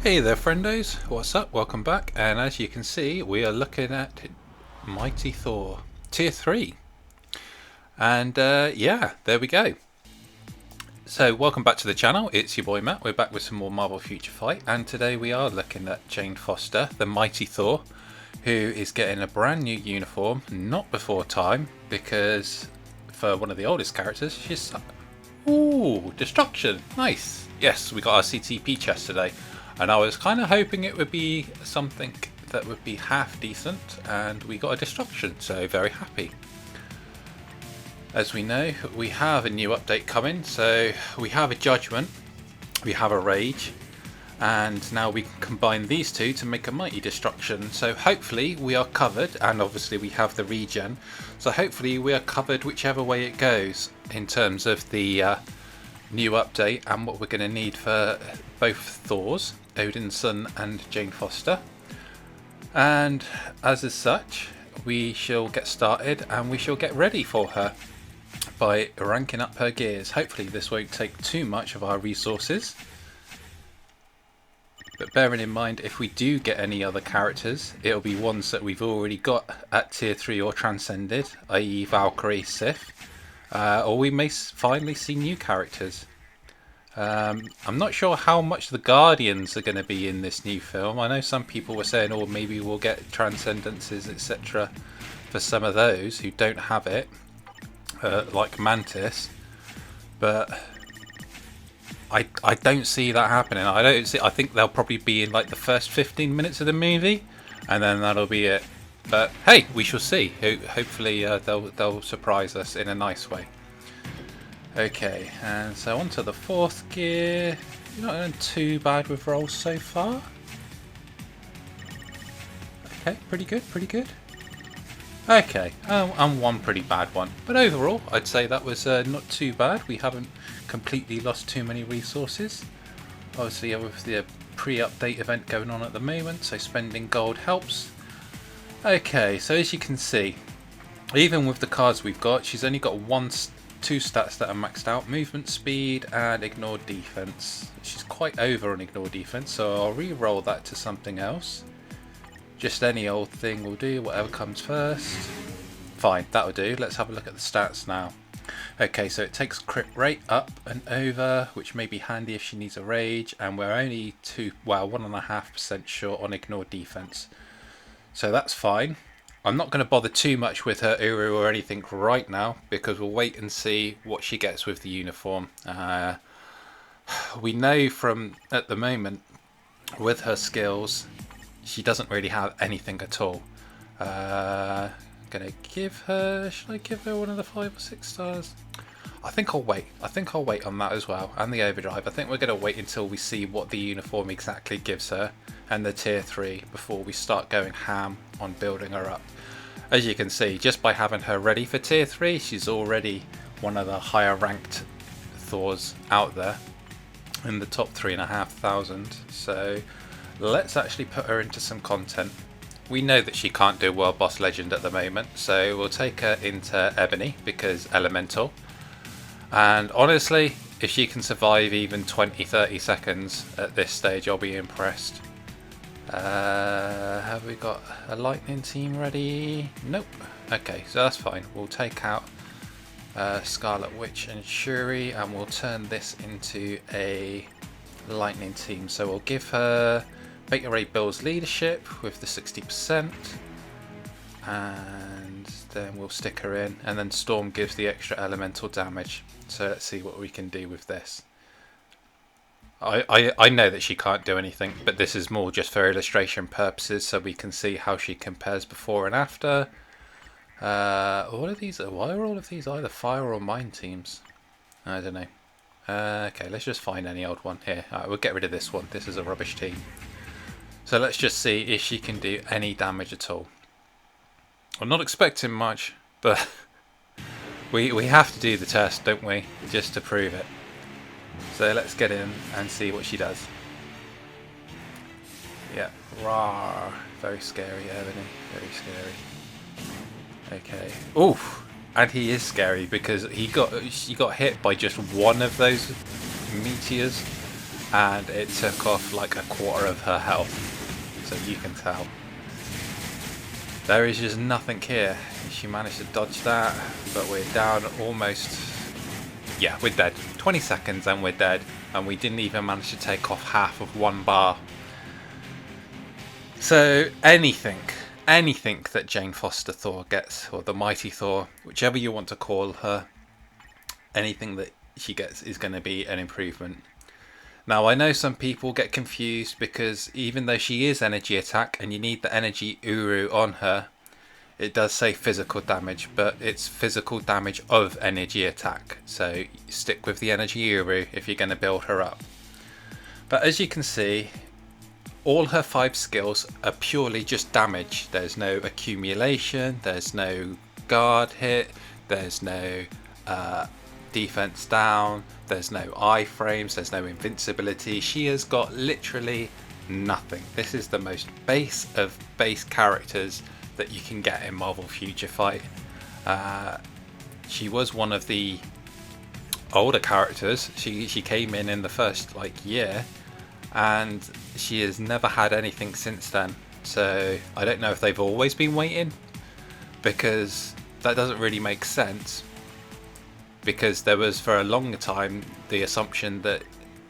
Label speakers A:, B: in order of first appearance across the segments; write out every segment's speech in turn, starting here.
A: Hey there friendos, what's up? Welcome back, and as you can see we are looking at Mighty Thor Tier 3 and yeah, there we go. So welcome back to the channel, it's your boy Matt. We're back with some more Marvel Future Fight, and today we are looking at Jane Foster, the Mighty Thor, who is getting a brand new uniform, not before time, because for one of the oldest characters she's... Ooh, destruction, nice. Yes, we got our CTP chest today. And I was kind of hoping it would be something that would be half decent, and we got a destruction, so very happy. As we know, we have a new update coming, so we have a judgment, we have a rage, and now we can combine these two to make a mighty destruction. So hopefully we are covered, and obviously we have the regen, so hopefully we are covered whichever way it goes in terms of the new update and what we're going to need for both Thors, Odin's son and Jane Foster. And as such, we shall get started and we shall get ready for her by ranking up her gears. Hopefully this won't take too much of our resources, but bearing in mind if we do get any other characters, it'll be ones that we've already got at tier 3 or transcended, i.e. Valkyrie, Sif, or we may finally see new characters. I'm not sure how much the Guardians are going to be in this new film. I know some people were saying, oh, maybe we'll get transcendences, etc. for some of those who don't have it, like Mantis, but I don't see that happening. I think they'll probably be in like the first 15 minutes of the movie, and then that'll be it. But hey, we shall see. Hopefully they'll surprise us in a nice way. Okay, and so on to the fourth gear. You're not doing too bad with rolls so far. Okay, pretty good, pretty good. Okay, and one pretty bad one. But overall, I'd say that was not too bad. We haven't completely lost too many resources. Obviously, with the pre-update event going on at the moment, so spending gold helps. Okay, so as you can see, even with the cards we've got, she's only got two stats that are maxed out: movement speed and ignore defense. She's quite over on ignore defense, so I'll re-roll that to something else. Just any old thing will do, whatever comes first. Fine, that'll do. Let's have a look at the stats now. Okay, so it takes crit rate up and over, which may be handy if she needs a rage, and we're only 1.5% short on ignore defense, so that's fine. I'm not going to bother too much with her Uru or anything right now, because we'll wait and see what she gets with the uniform. We know from at the moment with her skills, she doesn't really have anything at all. Gonna give her, should I give her one of the 5 or 6 stars? I think I'll wait. I think I'll wait on that as well, and the overdrive. I think we're going to wait until we see what the uniform exactly gives her and the tier 3 before we start going ham on building her up. As you can see, just by having her ready for tier 3, she's already one of the higher ranked Thors out there in the top 3,500. So let's actually put her into some content. We know that she can't do World Boss Legend at the moment, so we'll take her into Ebony because Elemental. And honestly, if she can survive even 20-30 seconds at this stage, I'll be impressed. Have we got a lightning team ready? Nope. Okay, so that's fine. We'll take out Scarlet Witch and Shuri, and we'll turn this into a lightning team. So we'll give her Beta Ray Bill's leadership with the 60%, and then we'll stick her in, and then Storm gives the extra elemental damage. So let's see what we can do with this. I know that she can't do anything, but this is more just for illustration purposes, so we can see how she compares before and after. All of these, why are all of these either fire or mine teams? I don't know. Okay, let's just find any old one here. Alright, we'll get rid of this one. This is a rubbish team. So let's just see if she can do any damage at all. I'm not expecting much, but we have to do the test, don't we? Just to prove it. So let's get in and see what she does. Yeah, rawr. Very scary, Ebony. Very scary. Okay. Oof. And he is scary because she got hit by just one of those meteors, and it took off like a quarter of her health, so you can tell there is just nothing here. She managed to dodge that, but we're down almost, yeah, we're dead. 20 seconds and we're dead, and we didn't even manage to take off half of one bar. So anything that Jane Foster Thor gets, or the Mighty Thor, whichever you want to call her, anything that she gets is going to be an improvement. Now, I know some people get confused because even though she is energy attack and you need the energy Uru on her, it does say physical damage, but it's physical damage of energy attack. So stick with the energy Uru if you're going to build her up. But as you can see, all her 5 skills are purely just damage. There's no accumulation, there's no guard hit, there's no defense down, there's no iframes, there's no invincibility. She has got literally nothing. This is the most base of base characters that you can get in Marvel Future Fight. She was one of the older characters. She came in the first year, and she has never had anything since then. So I don't know if they've always been waiting, because that doesn't really make sense, because there was for a long time the assumption that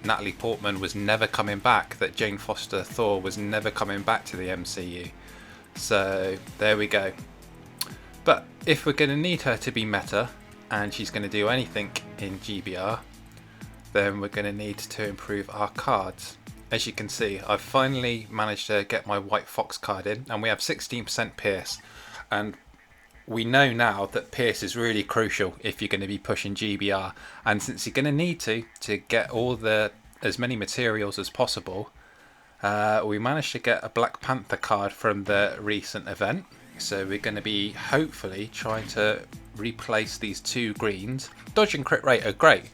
A: Natalie Portman was never coming back, that Jane Foster Thor was never coming back to the MCU. So there we go. But if we're going to need her to be meta, and she's going to do anything in GBR, then we're going to need to improve our cards. As you can see, I've finally managed to get my White Fox card in, and we have 16% Pierce. And we know now that Pierce is really crucial if you're going to be pushing GBR, and since you're going to need to get as many materials as possible, we managed to get a Black Panther card from the recent event. So we're going to be hopefully trying to replace these 2 greens. Dodge and crit rate are great,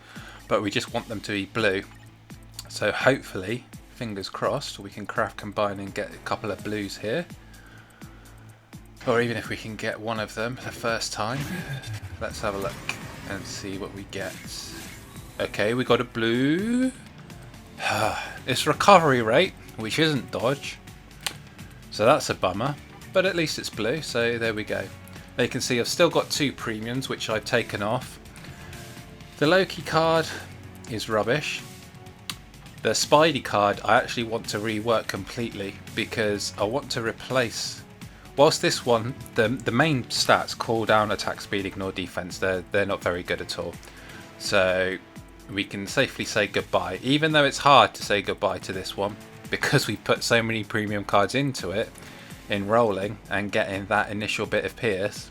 A: but we just want them to be blue. So hopefully, fingers crossed, we can craft combine and get a couple of blues here. Or even if we can get one of them the first time. Let's have a look and see what we get. Okay, we got a blue. It's recovery rate, which isn't dodge. So that's a bummer. But at least it's blue, so there we go. Now you can see I've still got 2 premiums, which I've taken off. The Loki card is rubbish. The Spidey card I actually want to rework completely, because I want to replace... Whilst this one, the main stats, cooldown, attack speed, ignore defense, they're not very good at all. So we can safely say goodbye, even though it's hard to say goodbye to this one, because we put so many premium cards into it, in rolling and getting that initial bit of Pierce.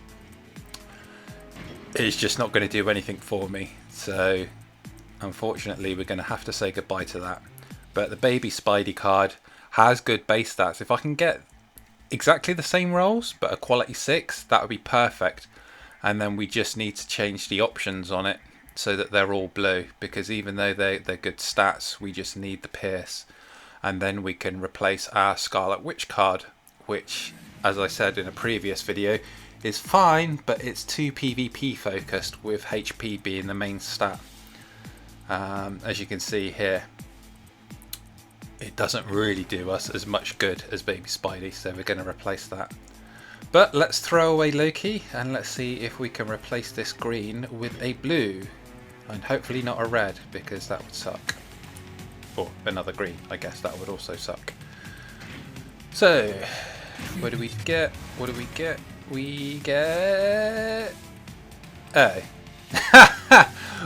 A: It's just not going to do anything for me. So unfortunately we're going to have to say goodbye to that. But the baby Spidey card has good base stats. If I can get exactly the same rolls but a quality 6, that would be perfect. And then we just need to change the options on it so that they're all blue, because even though they're good stats, we just need the Pierce. And then we can replace our Scarlet Witch card, which, as I said in a previous video, is fine, but it's too PvP focused, with HP being the main stat. As you can see here, it doesn't really do us as much good as Baby Spidey, so we're going to replace that. But let's throw away Loki and let's see if we can replace this green with a blue, and hopefully not a red, because that would suck. Or another green, I guess that would also suck. So what do we get? What do we get? We get... oh.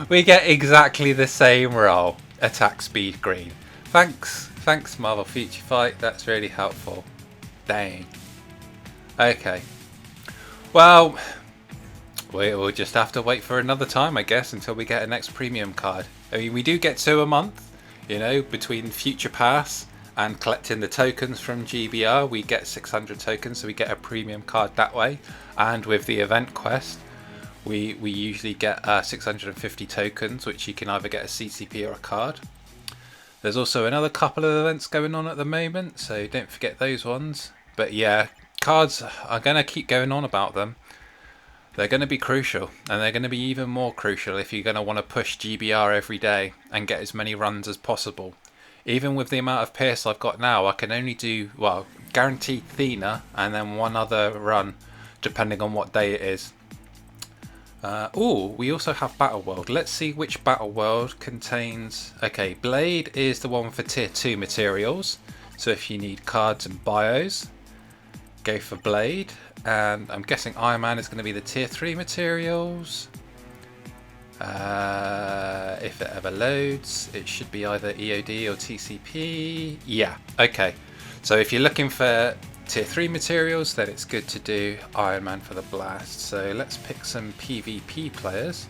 A: We get exactly the same roll. Attack speed green. Thanks Marvel Future Fight, that's really helpful. Dang. Okay. Well, we'll just have to wait for another time, I guess, until we get a next premium card. I mean, we do get 2 a month, you know, between Future Pass and collecting the tokens from GBR. We get 600 tokens, so we get a premium card that way. And with the event quest, we usually get 650 tokens, which you can either get a CCP or a card. There's also another couple of events going on at the moment, so don't forget those ones. But yeah, cards are going to keep going on about them. They're going to be crucial, and they're going to be even more crucial if you're going to want to push GBR every day and get as many runs as possible. Even with the amount of Pierce I've got now, I can only do, well, guaranteed Thena and then one other run, depending on what day it is. We also have Battle World. Let's see which Battle World contains... Okay, Blade is the one for tier 2 materials. So if you need cards and bios, go for Blade. And I'm guessing Iron Man is going to be the tier 3 materials. If it ever loads, it should be either EOD or TCP. Yeah, okay. So if you're looking for tier 3 materials, then it's good to do Iron Man for the blast. So let's pick some PvP players.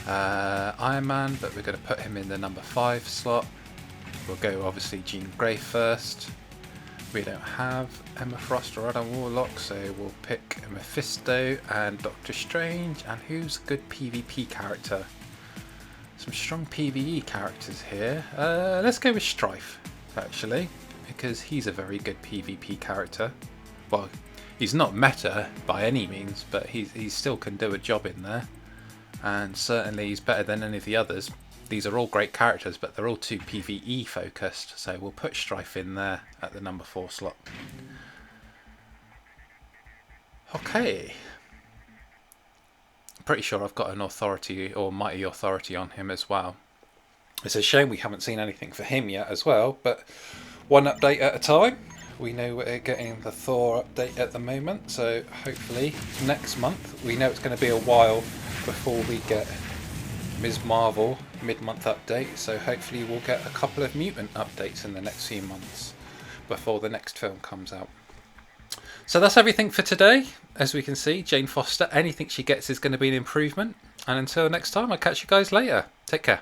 A: Iron Man, but we're going to put him in the number 5 slot. We'll go obviously Jean Grey first. We don't have Emma Frost or Adam Warlock, so we'll pick Mephisto and Doctor Strange. And who's a good PvP character? Some strong PvE characters here. Let's go with Strife, actually, because he's a very good PvP character. Well, he's not meta by any means, but he still can do a job in there. And certainly he's better than any of the others. These are all great characters, but they're all too PvE focused, so we'll put Strife in there at the number 4 slot. Okay. I'm pretty sure I've got an authority or mighty authority on him as well. It's a shame we haven't seen anything for him yet as well, but one update at a time. We know we're getting the Thor update at the moment, so hopefully next month. We know it's going to be a while before we get Ms. Marvel mid-month update, so hopefully we'll get a couple of mutant updates in the next few months before the next film comes out. So that's everything for today. As we can see, Jane Foster, anything she gets is going to be an improvement. And until next time, I'll catch you guys later. Take care.